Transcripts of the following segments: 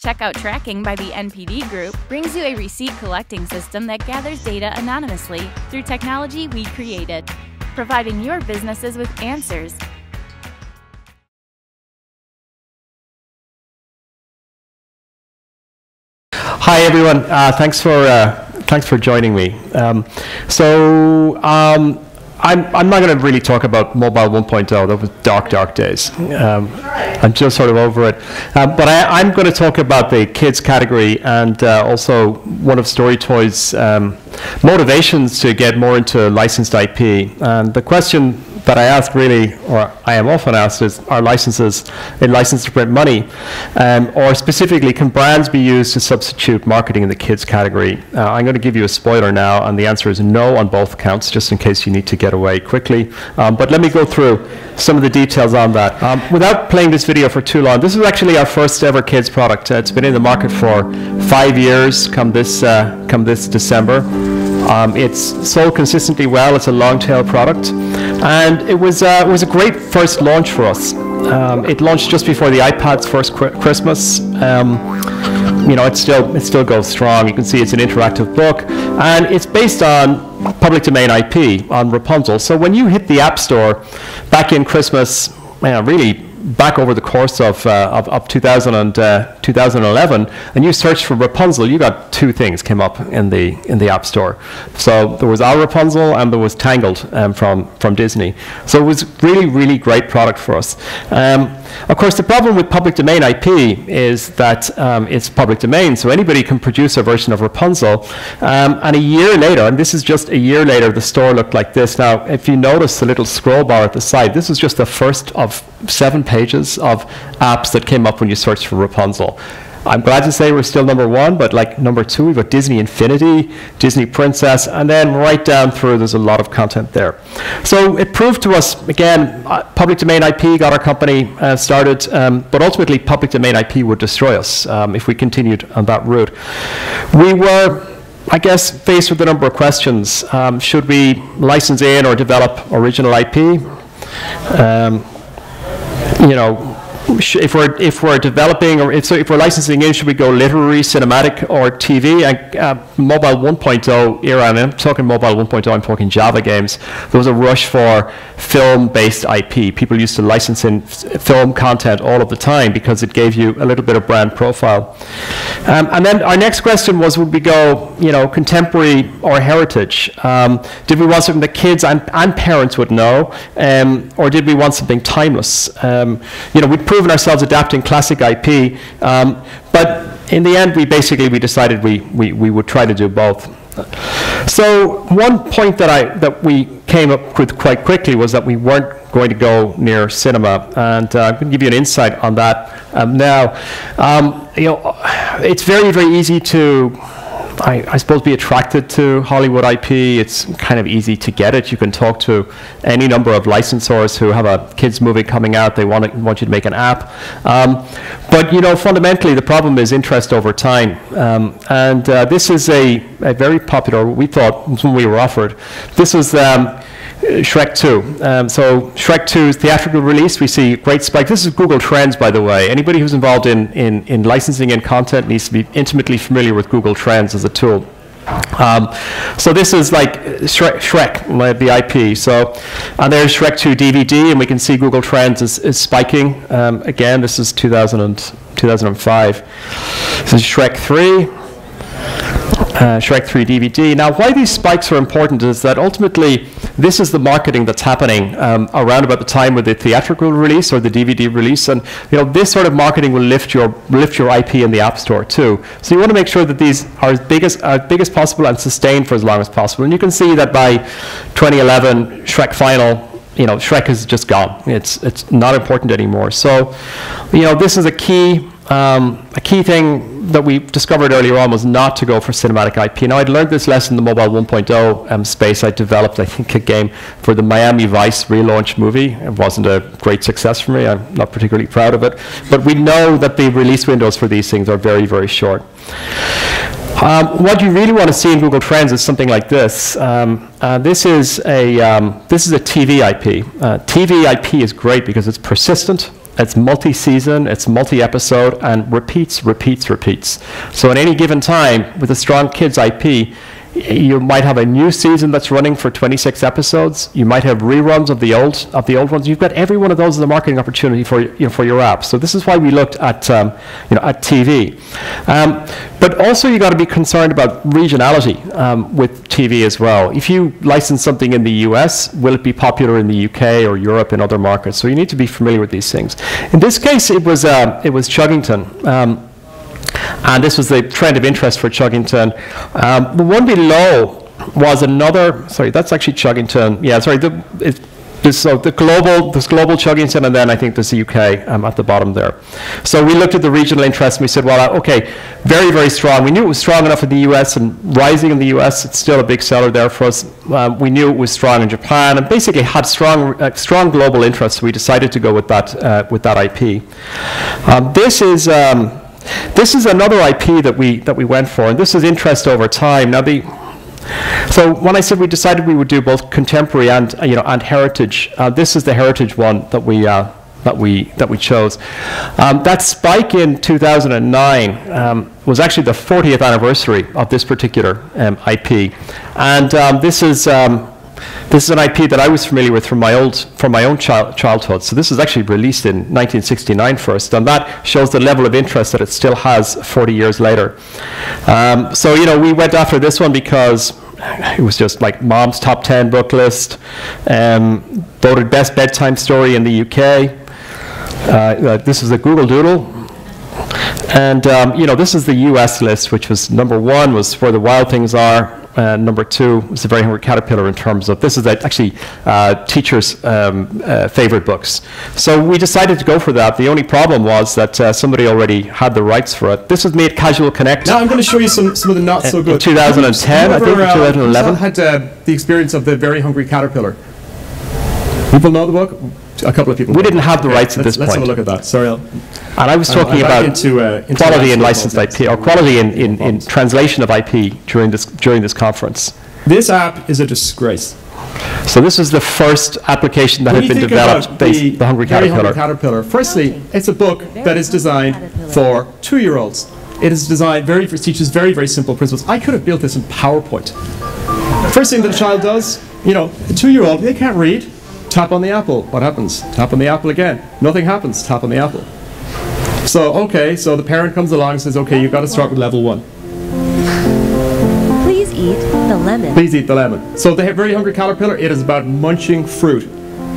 checkout tracking by the NPD Group brings you a receipt collecting system that gathers data anonymously through technology we created, providing your businesses with answers. Hi everyone, thanks for joining me. I'm not going to really talk about mobile 1.0. That was dark days. I'm just sort of over it. But I'm going to talk about the kids category and also one of StoryToys' motivations to get more into licensed IP. And the question that I ask really, or I am often asked, is are licenses in license to print money? Or specifically, can brands be used to substitute marketing in the kids category? I'm going to give you a spoiler now, and the answer is no on both counts, just in case you need to get away quickly. But let me go through some of the details on that. Without playing this video for too long, this is actually our first ever kids product. It's been in the market for 5 years come this December. It's sold consistently well. It's a long tail product, and it was a great first launch for us. It launched just before the iPad's first Christmas. You know, it still goes strong. You can see it's an interactive book, and it's based on public domain IP on Rapunzel. So when you hit the App Store back in Christmas, really back over the course of 2011, and you searched for Rapunzel, you got two things came up in the App Store. So there was our Rapunzel and there was Tangled from Disney. So it was really great product for us. Of course, the problem with public domain IP is that it's public domain, so anybody can produce a version of Rapunzel. And a year later, and this is just a year later, the store looked like this. Now, if you notice the little scroll bar at the side, this is just the first of 7 pages of apps that came up when you searched for Rapunzel. I'm glad to say we're still #1, but like #2, we've got Disney Infinity, Disney Princess, and then right down through, there's a lot of content there. So it proved to us, again, public domain IP got our company started, but ultimately public domain IP would destroy us if we continued on that route. We were, I guess, faced with a number of questions. Should we license in or develop original IP? You know, if we're developing, or if we're licensing in, should we go literary, cinematic, or TV? Mobile 1.0 era, and I'm talking mobile 1.0, I'm talking Java games. There was a rush for film-based IP. People used to license in film content all of the time because it gave you a little bit of brand profile. And then our next question was, would we go, you know, contemporary or heritage? Did we want something that kids and parents would know, or did we want something timeless? You know, we'd proven ourselves adapting classic IP, but in the end, we decided we would try to do both. So one point that we came up with quite quickly was that we weren't going to go near cinema, and I'm going to give you an insight on that now. You know, it's very easy to, I suppose, be attracted to Hollywood IP. It's kind of easy to get it. You can talk to any number of licensors who have a kids movie coming out. They want you to make an app. But you know, fundamentally, the problem is interest over time. And this is a very popular, we thought, when we were offered. This was Shrek 2. So Shrek 2's theatrical release, we see a great spike. This is Google Trends, by the way. Anybody who's involved in licensing and content needs to be intimately familiar with Google Trends as a tool. So this is like Shrek, the IP. So, and there's Shrek 2 DVD, and we can see Google Trends is spiking. Again, this is 2005. This is Shrek 3. Shrek 3 DVD. Now, why these spikes are important is that ultimately this is the marketing that's happening around about the time of the theatrical release or the DVD release, and you know, this sort of marketing will lift your IP in the App Store too. So you want to make sure that these are as big as possible and sustained for as long as possible. And you can see that by 2011, Shrek Final, you know, Shrek is just gone. It's not important anymore. So, you know, this is a key thing that we discovered earlier on was not to go for cinematic IP. Now, I'd learned this lesson in the mobile 1.0 space. I developed, I think, a game for the Miami Vice relaunch movie. It wasn't a great success for me. I'm not particularly proud of it. But we know that the release windows for these things are very short. What you really want to see in Google Trends is something like this. This is a TV IP. TV IP is great because it's persistent. it's multi-season, it's multi-episode, and repeats, repeats, repeats. So at any given time, with a strong kids IP, you might have a new season that's running for 26 episodes. You might have reruns of the old ones. You've got every one of those as a marketing opportunity for your app. So this is why we looked at at TV. But also you got to be concerned about regionality with TV as well. If you license something in the US, will it be popular in the UK or Europe and other markets? So you need to be familiar with these things. In this case, it was Chuggington. And this was the trend of interest for Chuggington. The one below was another, sorry, that's actually Chuggington. Yeah, sorry, there's global Chuggington, and then I think there's the UK at the bottom there. So we looked at the regional interest, and we said, well, okay, very, very strong. We knew it was strong enough in the US and rising in the US. It's still a big seller there for us. We knew it was strong in Japan, and basically had strong global interest. So we decided to go with that IP. This is another IP that we went for, and this is interest over time. Now so when I said we decided we would do both contemporary and and heritage, this is the heritage one that we chose. That spike in 2009 was actually the 40th anniversary of this particular IP, and this is an IP that I was familiar with from my own childhood. So this was actually released in 1969 first, and that shows the level of interest that it still has 40 years later. So we went after this one because it was just like Mom's Top 10 book list, voted best bedtime story in the UK. This is a Google Doodle. And this is the US list, which was number 1 was Where the Wild Things Are. Number 2 was The Very Hungry Caterpillar in terms of, this is actually teachers' favorite books. So we decided to go for that. The only problem was that somebody already had the rights for it. This was made Casual Connect. Now I'm going to show you some of the not so good. In 2010, I think, 2011. Had the experience of The Very Hungry Caterpillar. People know the book? A couple of people. We didn't have the rights at this point. Let's have a look at that. Sorry. And I was talking about quality in licensed IP, or quality in translation of IP during this conference. This app is a disgrace. So this was the first application that had been developed, the Hungry Caterpillar. Firstly, it's a book that is designed for 2-year-olds. It is designed teaches very, very simple principles. I could have built this in PowerPoint. First thing that a child does, a 2-year-old, they can't read. Tap on the apple. What happens? Tap on the apple again. Nothing happens. Tap on the apple. So the parent comes along and says, okay, you've got to start with level 1. Please eat the lemon. Please eat the lemon. So the Very Hungry Caterpillar, it is about munching fruit.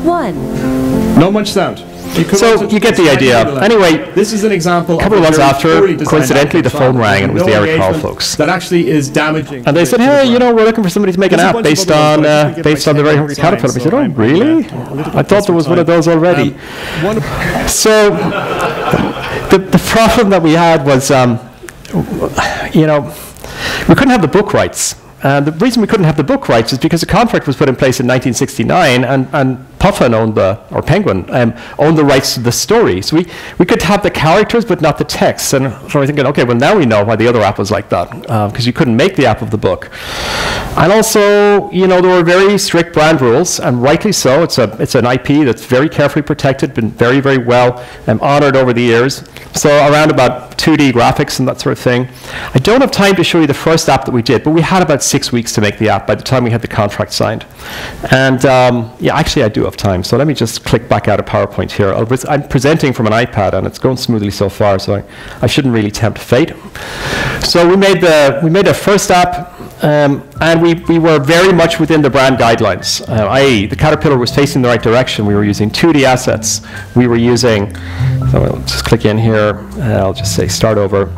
1. No munch sound. So you get the idea. Anyway, this is an example. A couple of months after, coincidentally, the phone rang, and it was the Eric Carle folks. That actually is damaging. And they said, hey, we're looking for somebody to make an app based on the Very Hungry Caterpillar. We said, oh, really? I thought there was one of those already. So the problem that we had was, we couldn't have the book rights. The reason we couldn't have the book rights is because the contract was put in place in 1969, and Puffin or Penguin owned the rights to the story. So we could have the characters, but not the text. And so I was thinking, okay, well now we know why the other app was like that, because you couldn't make the app of the book. And also, there were very strict brand rules, and rightly so. It's an IP that's very carefully protected, been very, very well honored over the years. So around about 2D graphics and that sort of thing. I don't have time to show you the first app that we did, but we had about 6 weeks to make the app by the time we had the contract signed. And actually I do have time, so let me just click back out of PowerPoint here. I'm presenting from an iPad, and it's going smoothly so far, so I shouldn't really tempt fate. So we made the first app, and we were very much within the brand guidelines, i.e. the Caterpillar was facing the right direction. We were using 2D assets. We were using, so I'll just click in here, I'll just say start over.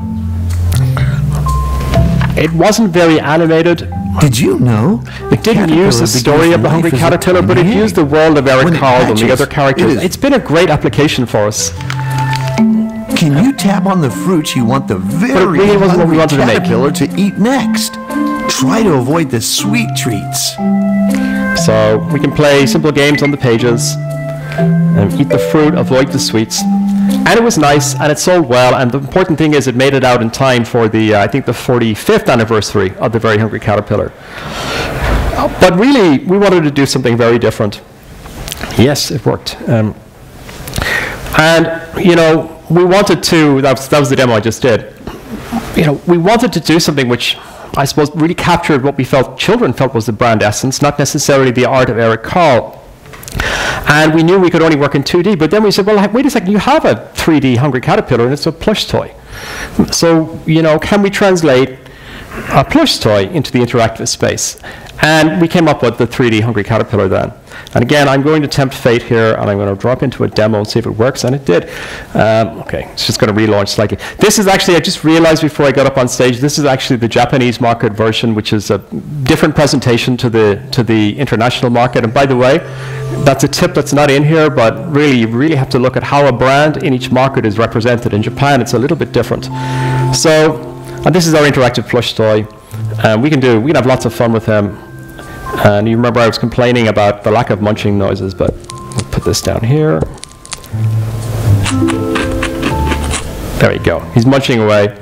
It wasn't very animated. Did you know? It didn't use the story of the Hungry Caterpillar, but it used the world of Eric Carle and the other characters. It's been a great application for us. Can you tap on the fruits you want the very hungry caterpillar to eat next? Try to avoid the sweet treats. So we can play simple games on the pages, and eat the fruit, avoid the sweets. And it was nice, and it sold well, and the important thing is it made it out in time for the, I think, the 45th anniversary of the Very Hungry Caterpillar. But really, we wanted to do something very different. Yes, it worked. And, you know, we wanted to, that was the demo I just did. You know, we wanted to do something which I suppose really captured what we felt children felt was the brand essence, not necessarily the art of Eric Carle. And we knew we could only work in 2D, but then we said, well, wait a second, you have a 3D Hungry Caterpillar and it's a plush toy. So, you know, can we translate a plush toy into the interactive space? And we came up with the 3D Hungry Caterpillar then. And again, I'm going to tempt fate here, and I'm going to drop into a demo and see if it works, and it did. Okay, it's just going to relaunch slightly. This is actually, I just realized before I got up on stage, this is actually the Japanese market version, which is a different presentation to the international market. And by the way, that's a tip that's not in here, but really, you really have to look at how a brand in each market is represented. In Japan, it's a little bit different. So, and this is our interactive plush toy. We can have lots of fun with him. And you remember I was complaining about the lack of munching noises, but we'll put this down here. There you go. He's munching away.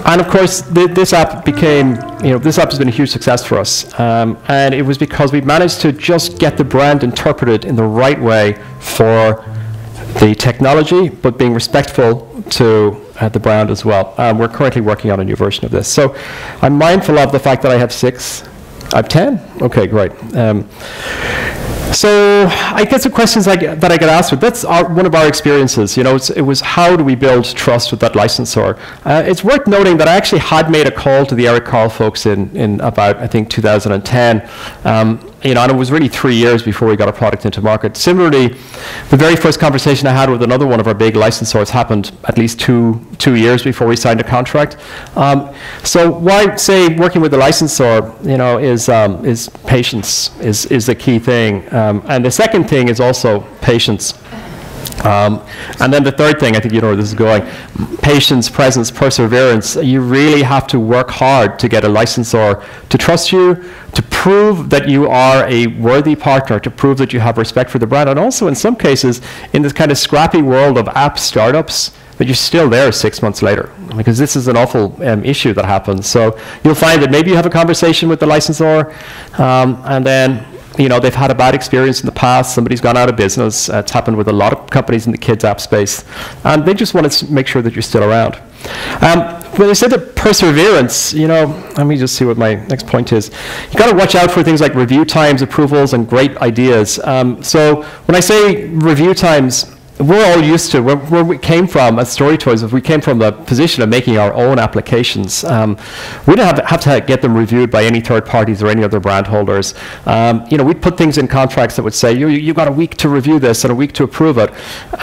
And of course, this app became, you know, this app has been a huge success for us. And it was because we managed to just get the brand interpreted in the right way for the technology, but being respectful to the brand as well. We're currently working on a new version of this. So I'm mindful of the fact that I have 6. I have 10? Okay, great. So I get some questions that I get asked with. That's one of our experiences. You know, it was how do we build trust with that licensor? It's worth noting that I actually had made a call to the Eric Carle folks in about, I think, 2010. You know, and it was really 3 years before we got a product into market. Similarly, the very first conversation I had with another one of our big licensors happened at least two years before we signed a contract. So why say working with the licensor, you know, is patience is the key thing. And the second thing is also patience. And then the third thing, I think you know where this is going, patience, presence, perseverance. You really have to work hard to get a licensor to trust you, to prove that you are a worthy partner, to prove that you have respect for the brand, and also in some cases, in this kind of scrappy world of app startups, that you're still there 6 months later, because this is an awful issue that happens. So you'll find that maybe you have a conversation with the licensor, and then you know, they've had a bad experience in the past, somebody's gone out of business. It's happened with a lot of companies in the kids app space, and they just want to make sure that you're still around. When I said the perseverance, you know, let me just see what my next point is. You got to watch out for things like review times, approvals, and great ideas. So when I say review times, we're all used to, where we came from at StoryToys, we came from the position of making our own applications. We didn't have to get them reviewed by any third parties or any other brand holders. You know, we'd put things in contracts that would say, you've got a week to review this and a week to approve it.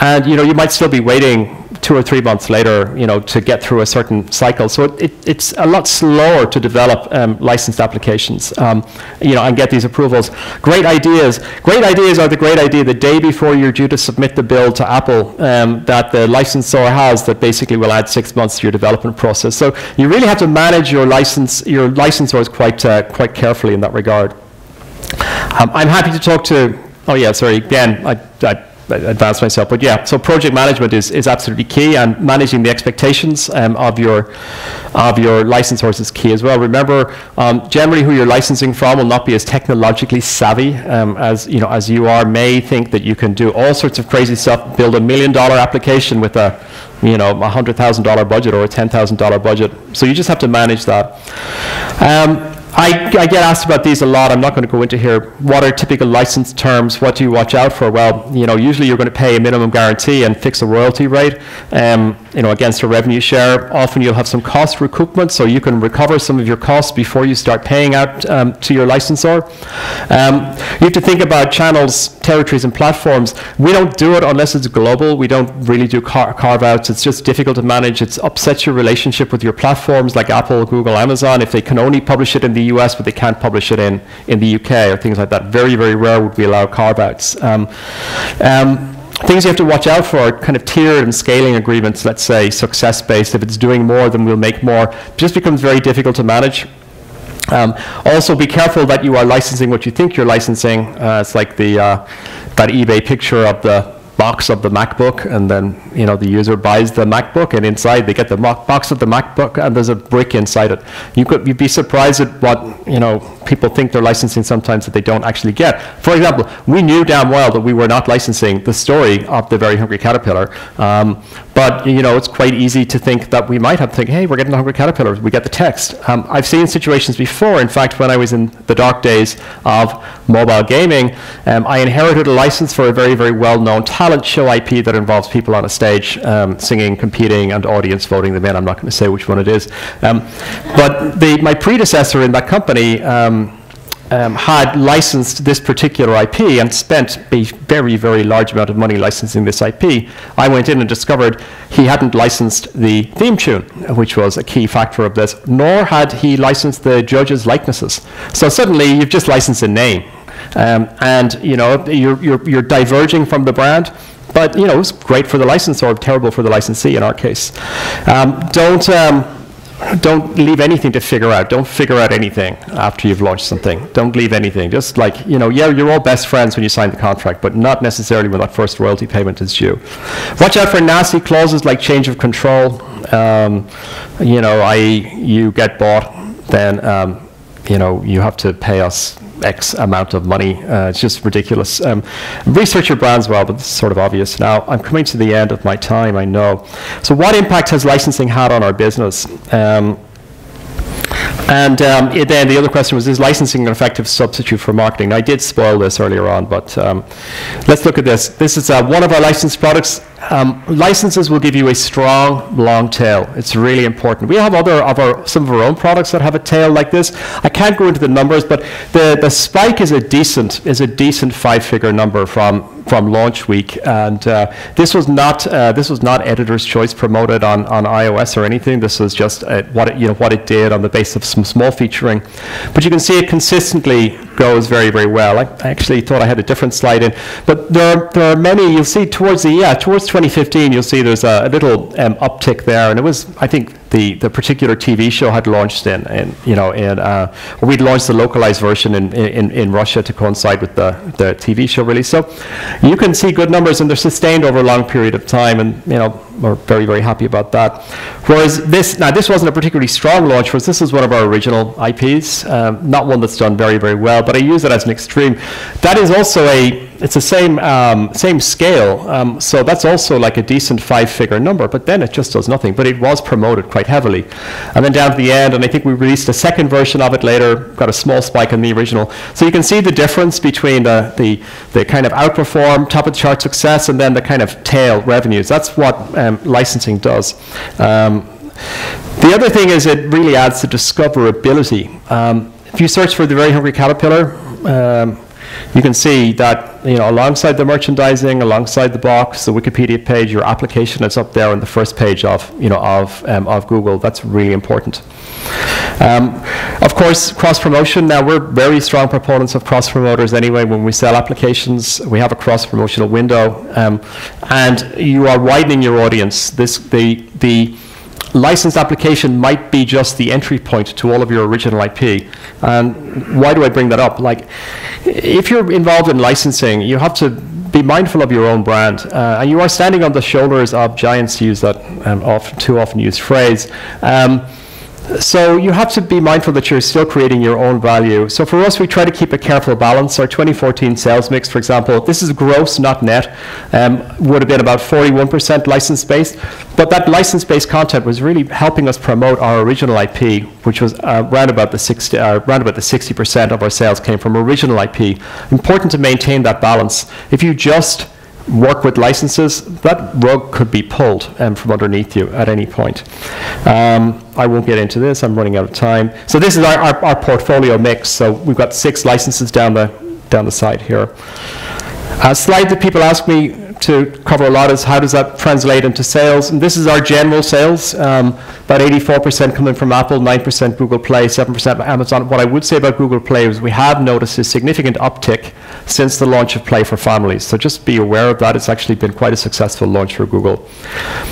And, you know, you might still be waiting 2 or 3 months later, you know, to get through a certain cycle. So it's a lot slower to develop licensed applications, you know, and get these approvals. Great ideas. Great ideas are the great idea the day before you're due to submit the bill to Apple that the licensor has that basically will add 6 months to your development process. So you really have to manage your licensors quite carefully in that regard. I'm happy to talk to, oh yeah, sorry, again, I advanced myself, but yeah, so project management is absolutely key, and managing the expectations of your licensors is key as well. Remember, generally who you're licensing from will not be as technologically savvy as you are. May think that you can do all sorts of crazy stuff, build $1 million application with a $100,000 budget or a $10,000 budget. So you just have to manage that. I get asked about these a lot. I'm not going to go into here. What are typical license terms? What do you watch out for? Well, you know, usually you're going to pay a minimum guarantee and fix a royalty rate, you know, against a revenue share. Often you'll have some cost recoupment, so you can recover some of your costs before you start paying out to your licensor. You have to think about channels, territories, and platforms. We don't do it unless it's global. We don't really do carve-outs. It's just difficult to manage. It upsets your relationship with your platforms like Apple, Google, Amazon, if they can only publish it in the US, but they can't publish it in the UK or things like that. Very, very rare would we allow carve-outs. Things you have to watch out for are kind of tiered and scaling agreements, let's say success-based. If it's doing more, then we'll make more. It just becomes very difficult to manage. Also, be careful that you are licensing what you think you're licensing. It's like that eBay picture of the box of the MacBook, and then the user buys the MacBook, and inside they get the box of the MacBook, and there's a brick inside it. You'd be surprised at what people think they're licensing sometimes that they don't actually get. For example, we knew damn well that we were not licensing the story of The Very Hungry Caterpillar, but it's quite easy to think that we might have to think, hey, we're getting the Hungry Caterpillar, we get the text. I've seen situations before. In fact, when I was in the dark days of mobile gaming, I inherited a license for a very, very well-known talent show IP that involves people on a stage singing, competing, and audience voting them in. I'm not going to say which one it is. But my predecessor in that company had licensed this particular IP and spent a very, very large amount of money licensing this IP. I went in and discovered he hadn't licensed the theme tune, which was a key factor of this, nor had he licensed the judges' likenesses. So suddenly you've just licensed a name, and you're diverging from the brand. But it was great for the licensor, terrible for the licensee in our case. Don't leave anything to figure out. Don't figure out anything after you've launched something. Don't leave anything. Just like, yeah, you're all best friends when you sign the contract, but not necessarily when that first royalty payment is due. Watch out for nasty clauses like change of control. You get bought, then, you have to pay us X amount of money. It's just ridiculous. Research your brands well, but this is sort of obvious. Now, I'm coming to the end of my time, I know. So what impact has licensing had on our business? And then the other question was, is licensing an effective substitute for marketing? Now, I did spoil this earlier on, but let's look at this. This is one of our licensed products. Licenses will give you a strong, long tail. It's really important. We have some of our own products that have a tail like this. I can't go into the numbers, but the spike is a decent five-figure number from launch week, and this was not editor's choice promoted on iOS or anything. This was just what it did on the basis of some small featuring. But you can see it consistently goes very, very well. I actually thought I had a different slide in, but there are many. You'll see towards 2015, you'll see there's a little uptick there, and it was, I think, the particular TV show had launched we'd launched the localized version in Russia to coincide with the TV show release. So you can see good numbers, and they're sustained over a long period of time, and we're very, very happy about that. Whereas this wasn't a particularly strong launch for us. This is one of our original IPs, not one that's done very, very well, but I use it as an extreme. That is also it's the same scale, so that's also like a decent five-figure number, but then it just does nothing. But it was promoted quite heavily. And then down to the end, and I think we released a second version of it later, got a small spike in the original. So you can see the difference between the kind of outperform, top-of-the-chart success, and then the kind of tail revenues. That's what licensing does. The other thing is it really adds to discoverability. If you search for The Very Hungry Caterpillar, you can see that alongside the merchandising, alongside the box, the Wikipedia page, your application is up there on the first page of Google. That's really important. Of course, cross-promotion. Now, we're very strong proponents of cross-promoters anyway. When we sell applications, we have a cross-promotional window, and you are widening your audience. The licensed application might be just the entry point to all of your original IP. And why do I bring that up? Like, if you're involved in licensing, you have to be mindful of your own brand. And you are standing on the shoulders of giants, to use that too often used phrase. So you have to be mindful that you're still creating your own value. So for us, we try to keep a careful balance. Our 2014 sales mix, for example, this is gross, not net, would have been about 41% license-based. But that license-based content was really helping us promote our original IP, which was around about the 60% of our sales came from original IP. Important to maintain that balance. If you just work with licenses, that rug could be pulled from underneath you at any point. I won't get into this, I'm running out of time. So this is our portfolio mix. So we've got 6 licenses down the side here. A slide that people ask me to cover a lot is how does that translate into sales? And this is our general sales, about 84% coming from Apple, 9% Google Play, 7% Amazon. What I would say about Google Play is we have noticed a significant uptick since the launch of Play for Families. So just be aware of that. It's actually been quite a successful launch for Google.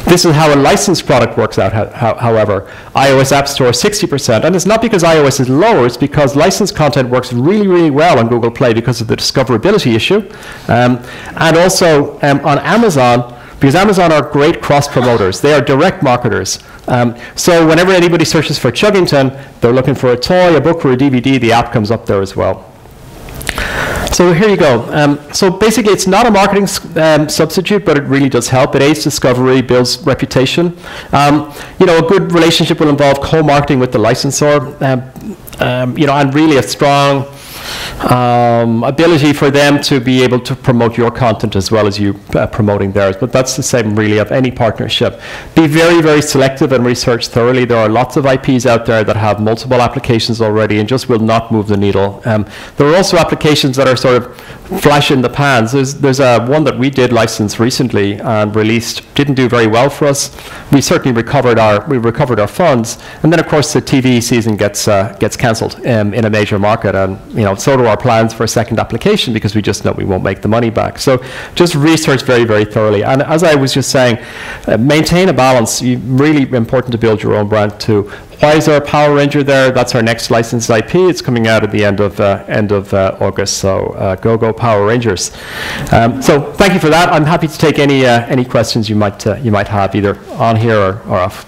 This is how a licensed product works out, however. iOS App Store, 60%. And it's not because iOS is lower, it's because licensed content works really, really well on Google Play because of the discoverability issue. And also on Amazon, because Amazon are great cross-promoters. They are direct marketers. So whenever anybody searches for Chuggington, they're looking for a toy, a book, or a DVD, the app comes up there as well. So here you go. So basically, it's not a marketing substitute, but it really does help. It aids discovery, builds reputation. You know, a good relationship will involve co-marketing with the licensor, you know, and really a strong ability for them to be able to promote your content as well as you promoting theirs. But that's the same really of any partnership. Be very, very selective and research thoroughly. There are lots of IPs out there that have multiple applications already and just will not move the needle. There are also applications that are sort of flash in the pans. There's one that we did license recently and released, didn't do very well for us. We certainly recovered our funds, and then of course the TV season gets cancelled in a major market, and you know, so do our plans for a second application because we just know we won't make the money back. So just research very, very thoroughly. And as I was just saying, maintain a balance. Really important to build your own brand too. Why is there a Power Ranger there? That's our next licensed IP. It's coming out at the end of August. So go Power Rangers. So thank you for that. I'm happy to take any questions you might have either on here or off.